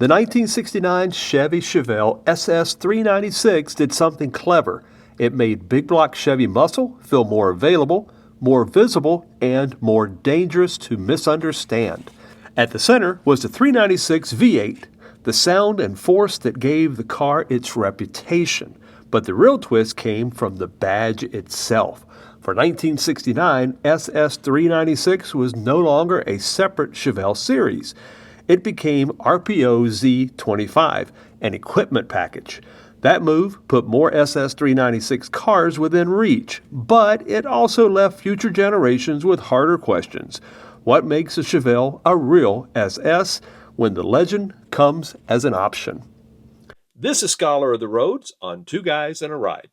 The 1969 Chevy Chevelle SS 396 did something clever. It made big block Chevy muscle feel more available, more visible, and more dangerous to misunderstand. At the center was the 396 V8, the sound and force that gave the car its reputation. But the real twist came from the badge itself. For 1969, SS 396 was no longer a separate Chevelle series. It became RPO Z25, an equipment package. That move put more SS 396 cars within reach, but it also left future generations with harder questions. What makes a Chevelle a real SS when the legend comes as an option? This is Scholar of the Roads on Two Guys and a Ride.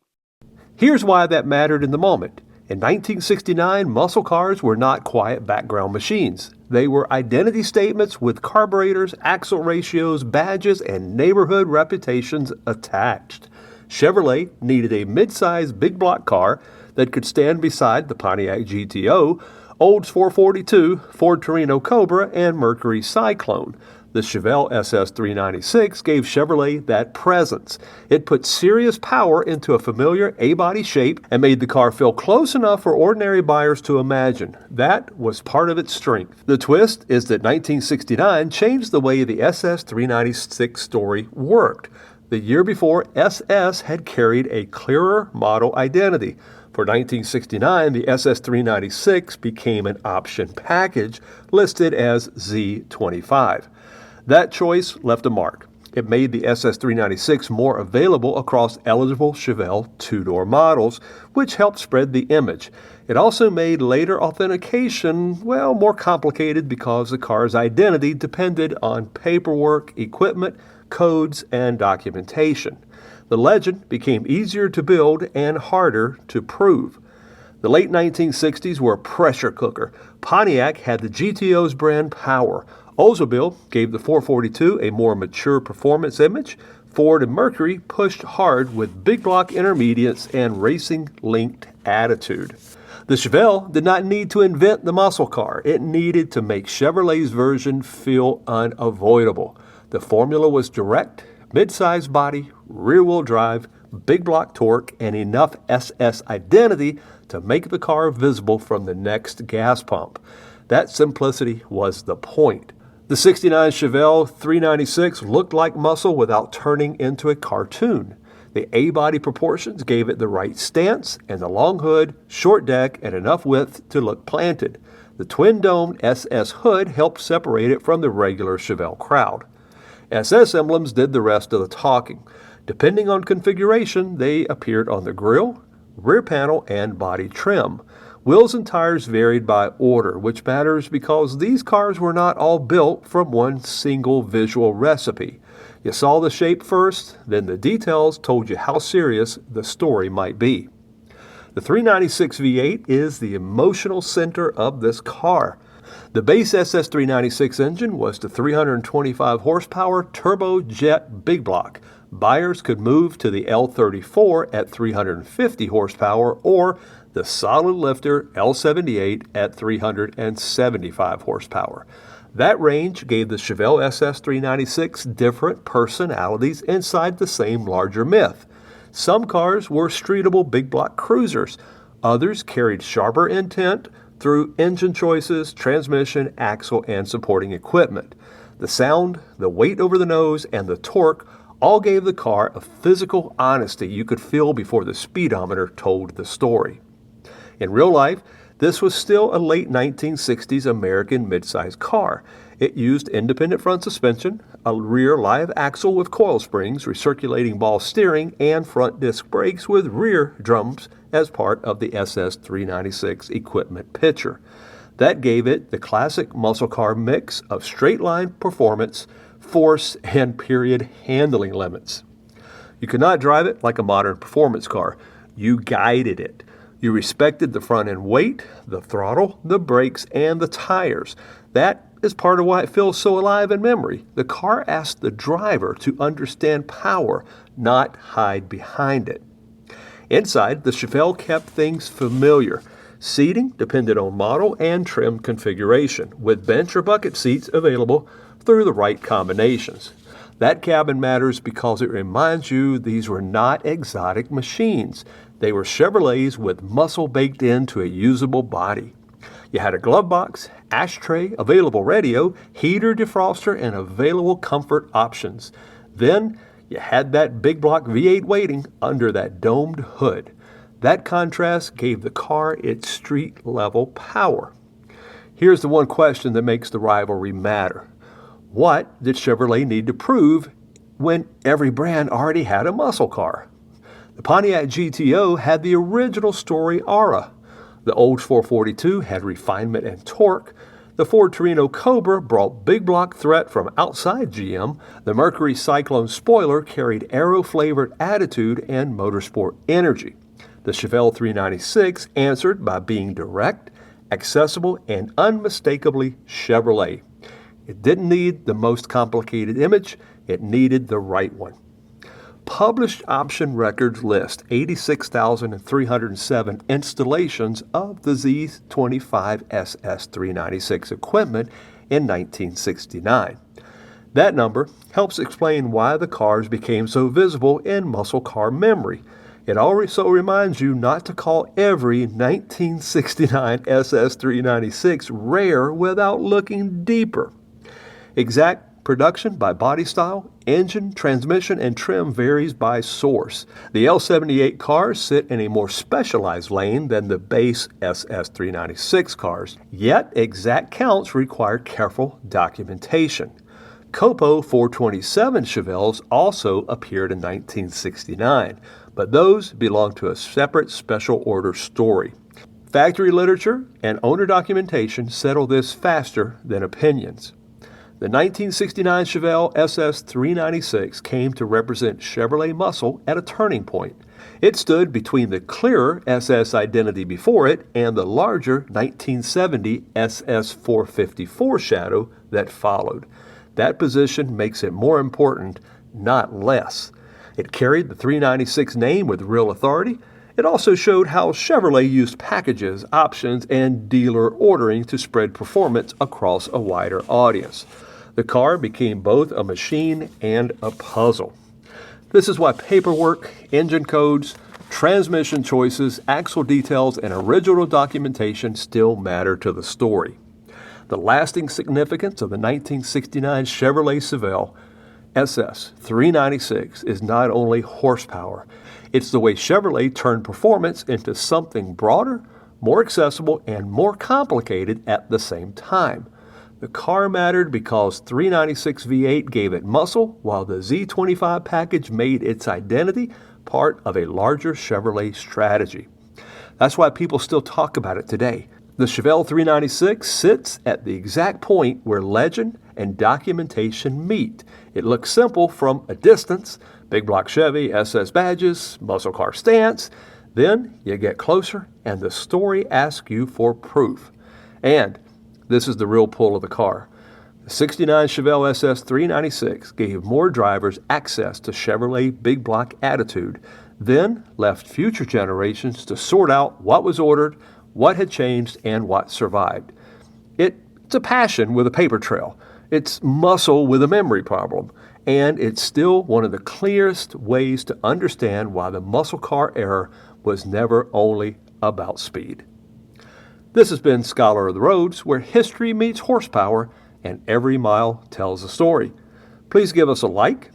Here's why that mattered in the moment. In 1969, muscle cars were not quiet background machines. They were identity statements with carburetors, axle ratios, badges, and neighborhood reputations attached. Chevrolet needed a mid-size big block car that could stand beside the Pontiac GTO, Olds 442, Ford Torino Cobra, and Mercury Cyclone. The Chevelle SS 396 gave Chevrolet that presence. It put serious power into a familiar A-body shape and made the car feel close enough for ordinary buyers to imagine. That was part of its strength. The twist is that 1969 changed the way the SS 396 story worked. The year before, SS had carried a clearer model identity. For 1969, the SS 396 became an option package listed as Z25. That choice left a mark. It made the SS 396 more available across eligible Chevelle two-door models, which helped spread the image. It also made later authentication, more complicated because the car's identity depended on paperwork, equipment, codes, and documentation. The legend became easier to build and harder to prove. The late 1960s were a pressure cooker. Pontiac had the GTO's brand power. Oldsmobile gave the 442 a more mature performance image. Ford and Mercury pushed hard with big block intermediates and racing-linked attitude. The Chevelle did not need to invent the muscle car. It needed to make Chevrolet's version feel unavoidable. The formula was direct, mid-size body, rear-wheel drive, big block torque, and enough SS identity to make the car visible from the next gas pump. That simplicity was the point. The 69 Chevelle 396 looked like muscle without turning into a cartoon. The A-body proportions gave it the right stance, and the long hood, short deck, and enough width to look planted. The twin-domed SS hood helped separate it from the regular Chevelle crowd. SS emblems did the rest of the talking. Depending on configuration, they appeared on the grille, rear panel, and body trim. Wheels and tires varied by order, which matters because these cars were not all built from one single visual recipe. You saw the shape first, then the details told you how serious the story might be. The 396 V8 is the emotional center of this car. The base SS 396 engine was the 325 horsepower turbojet big block. Buyers could move to the L34 at 350 horsepower or the solid lifter L78 at 375 horsepower. That range gave the Chevelle SS 396 different personalities inside the same larger myth. Some cars were streetable big block cruisers. Others carried sharper intent through engine choices, transmission, axle, and supporting equipment. The sound, the weight over the nose, and the torque all gave the car a physical honesty you could feel before the speedometer told the story. In real life, this was still a late 1960s American midsize car. It used independent front suspension, a rear live axle with coil springs, recirculating ball steering, and front disc brakes with rear drums as part of the SS 396 equipment picture. That gave it the classic muscle car mix of straight-line performance, force, and period handling limits. You could not drive it like a modern performance car. You guided it. You respected the front-end weight, the throttle, the brakes, and the tires. That is part of why it feels so alive in memory. The car asked the driver to understand power, not hide behind it. Inside, the Chevelle kept things familiar. Seating depended on model and trim configuration, with bench or bucket seats available through the right combinations. That cabin matters because it reminds you these were not exotic machines. They were Chevrolets with muscle baked into a usable body. You had a glove box, ashtray, available radio, heater, defroster, and available comfort options. Then you had that big block V8 waiting under that domed hood. That contrast gave the car its street-level power. Here's the one question that makes the rivalry matter. What did Chevrolet need to prove when every brand already had a muscle car? The Pontiac GTO had the original story aura. The old 442 had refinement and torque. The Ford Torino Cobra brought big block threat from outside GM. The Mercury Cyclone spoiler carried aero-flavored attitude and motorsport energy. The Chevelle 396 answered by being direct, accessible, and unmistakably Chevrolet. It didn't need the most complicated image, it needed the right one. Published option records list 86,307 installations of the Z25 SS 396 equipment in 1969. That number helps explain why the cars became so visible in muscle car memory. It also reminds you not to call every 1969 SS 396 rare without looking deeper. Exact production by body style, engine, transmission, and trim varies by source. The L78 cars sit in a more specialized lane than the base SS 396 cars, yet exact counts require careful documentation. Copo 427 Chevelles also appeared in 1969, but those belong to a separate special order story. Factory literature and owner documentation settle this faster than opinions. The 1969 Chevelle SS 396 came to represent Chevrolet muscle at a turning point. It stood between the clearer SS identity before it and the larger 1970 SS 454 shadow that followed. That position makes it more important, not less. It carried the 396 name with real authority. It also showed how Chevrolet used packages, options, and dealer ordering to spread performance across a wider audience. The car became both a machine and a puzzle. This is why paperwork, engine codes, transmission choices, axle details, and original documentation still matter to the story. The lasting significance of the 1969 Chevrolet Chevelle SS 396 is not only horsepower, it's the way Chevrolet turned performance into something broader, more accessible, and more complicated at the same time. The car mattered because 396 V8 gave it muscle, while the Z25 package made its identity part of a larger Chevrolet strategy. That's why people still talk about it today. The Chevelle 396 sits at the exact point where legend and documentation meet. It looks simple from a distance, big block Chevy, SS badges, muscle car stance. Then you get closer and the story asks you for proof. And this is the real pull of the car. The 69 Chevelle SS 396 gave more drivers access to Chevrolet big block attitude, then left future generations to sort out what was ordered, what had changed, and what survived. It's a passion with a paper trail. It's muscle with a memory problem. And it's still one of the clearest ways to understand why the muscle car era was never only about speed. This has been Scholar of the Roads, where history meets horsepower and every mile tells a story. Please give us a like,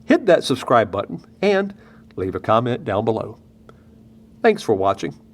hit that subscribe button, and leave a comment down below. Thanks for watching.